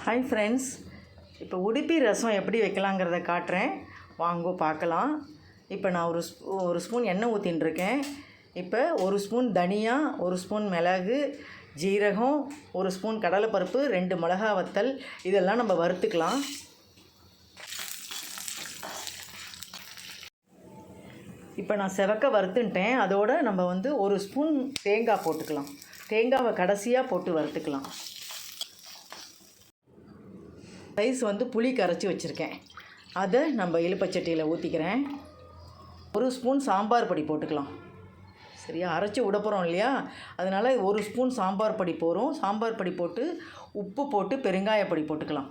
Hi friends, இப்போ உடுப்பி ரசம் எப்படி வைக்கலாங்கிறத காட்டுறேன், வாங்க பார்க்கலாம். இப்போ நான் ஒரு ஸ்பூன் எண்ணெய் ஊற்றின்ட்டுருக்கேன். இப்போ ஒரு ஸ்பூன் தனியா, ஒரு ஸ்பூன் மிளகு, ஜீரகம், ஒரு ஸ்பூன் கடலைப்பருப்பு, 2 மிளகா வத்தல், இதெல்லாம் நம்ம வறுத்துக்கலாம். இப்போ நான் செவக்க வறுத்துட்டேன். அதோடு நம்ம ஒரு ஸ்பூன் தேங்காய் போட்டுக்கலாம். தேங்காவை கடைசியாக போட்டு வறுத்துக்கலாம். ரைஸ் புளி கரைச்சி வச்சுருக்கேன், அதை நம்ம இலுப்பச்சட்டியில் ஊற்றிக்கிறேன். ஒரு ஸ்பூன் சாம்பார் பொடி போட்டுக்கலாம். சரியா, அரைச்சி விடப்போகிறோம் இல்லையா, அதனால் ஒரு ஸ்பூன் சாம்பார் பொடி போகிறோம். சாம்பார் பொடி போட்டு உப்பு போட்டு பெருங்காயப்பொடி போட்டுக்கலாம்.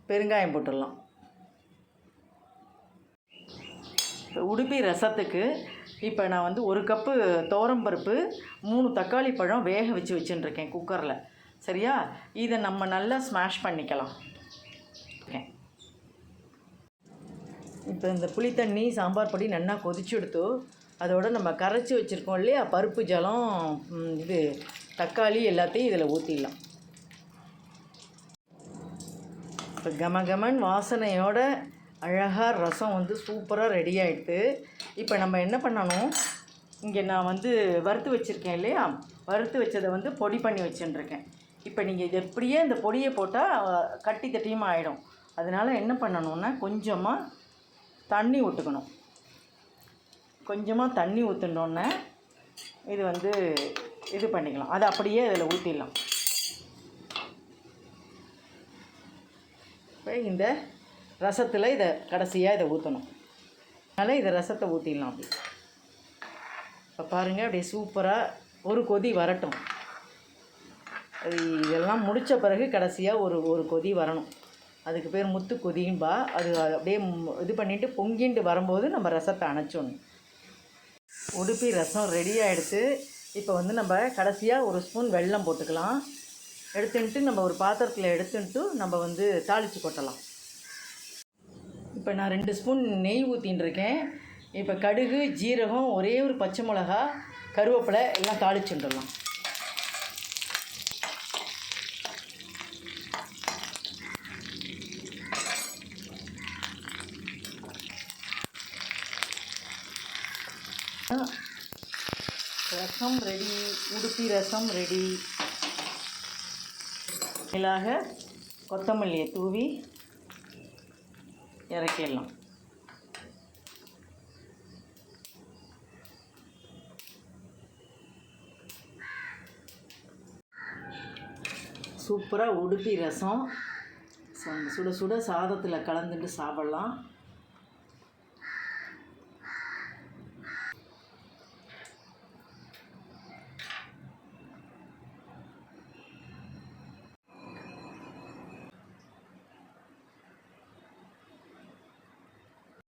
பெருங்காயம் போட்டுடலாம். உடுப்பி ரசத்துக்கு இப்போ நான் 1 கப்பு துவரம்பருப்பு, 3 தக்காளி பழம் வேக வச்சு வச்சுட்டுருக்கேன் குக்கரில். சரியா, இதை நம்ம நல்லா ஸ்மாஷ் பண்ணிக்கலாம். ஓகே, இப்போ இந்த புளி தண்ணி சாம்பார் பொடி நல்லா கொதிச்சு எடுத்து அதோடு நம்ம கரைச்சி வச்சுருக்கோம் இல்லையா பருப்பு, ஜலம், தக்காளி எல்லாத்தையும் இதில் ஊற்றிடலாம். இப்போ கமகமன் வாசனையோட அழகாக ரசம் சூப்பராக ரெடி ஆகிடுது. இப்போ நம்ம என்ன பண்ணணும், இங்கே நான் வறுத்து வச்சுருக்கேன் இல்லையா, வறுத்து வச்சதை பொடி பண்ணி வச்சுட்டுருக்கேன். இப்போ நீங்கள் இது எப்படியே இந்த பொடியை போட்டால் கட்டி தட்டியுமா ஆகிடும். அதனால் என்ன பண்ணணுன்னா கொஞ்சமாக தண்ணி ஊற்றுக்கணும். கொஞ்சமாக தண்ணி ஊற்றினோன்னே இது இது பண்ணிக்கலாம். அதை அப்படியே இதில் ஊற்றிடலாம். இப்போ இந்த ரசத்தில் இதை கடைசியாக இதை ஊற்றணும். அதனால் இதை ரசத்தை ஊற்றிடலாம். அப்படி இப்போ பாருங்கள், அப்படியே சூப்பராக ஒரு கொதி வரட்டும். இதெல்லாம் முடித்த பிறகு கடைசியாக ஒரு கொதி வரணும். அதுக்கு பேர் முத்து கொதின்பா. அது அப்படியே இது பண்ணிவிட்டு பொங்கிட்டு வரும்போது நம்ம ரசத்தை அணைச்சிடணும். உடுப்பி ரசம் ரெடி ஆகிடுத்து. இப்போ நம்ம கடைசியாக ஒரு ஸ்பூன் வெல்லம் போட்டுக்கலாம். எடுத்துன்ட்டு நம்ம ஒரு பாத்திரத்தில் எடுத்துன்ட்டு நம்ம தாளித்து கொட்டலாம். இப்போ நான் 2 ஸ்பூன் நெய் ஊற்றின்ட்டுருக்கேன். இப்போ கடுகு, ஜீரகம், ஒரே ஒரு பச்சை மிளகா, கருவேப்பிலை எல்லாம் தாளிச்சுட்டுடலாம். ரசம் ரெடி, உடுப்பி ரசம் ரெடி. மேலாக கொத்தமல்லியை தூவி இறக்கிடலாம். சூப்பராக உடுப்பி ரசம் சுட சுட சாதத்தில் கலந்துட்டு சாப்பிட்லாம்.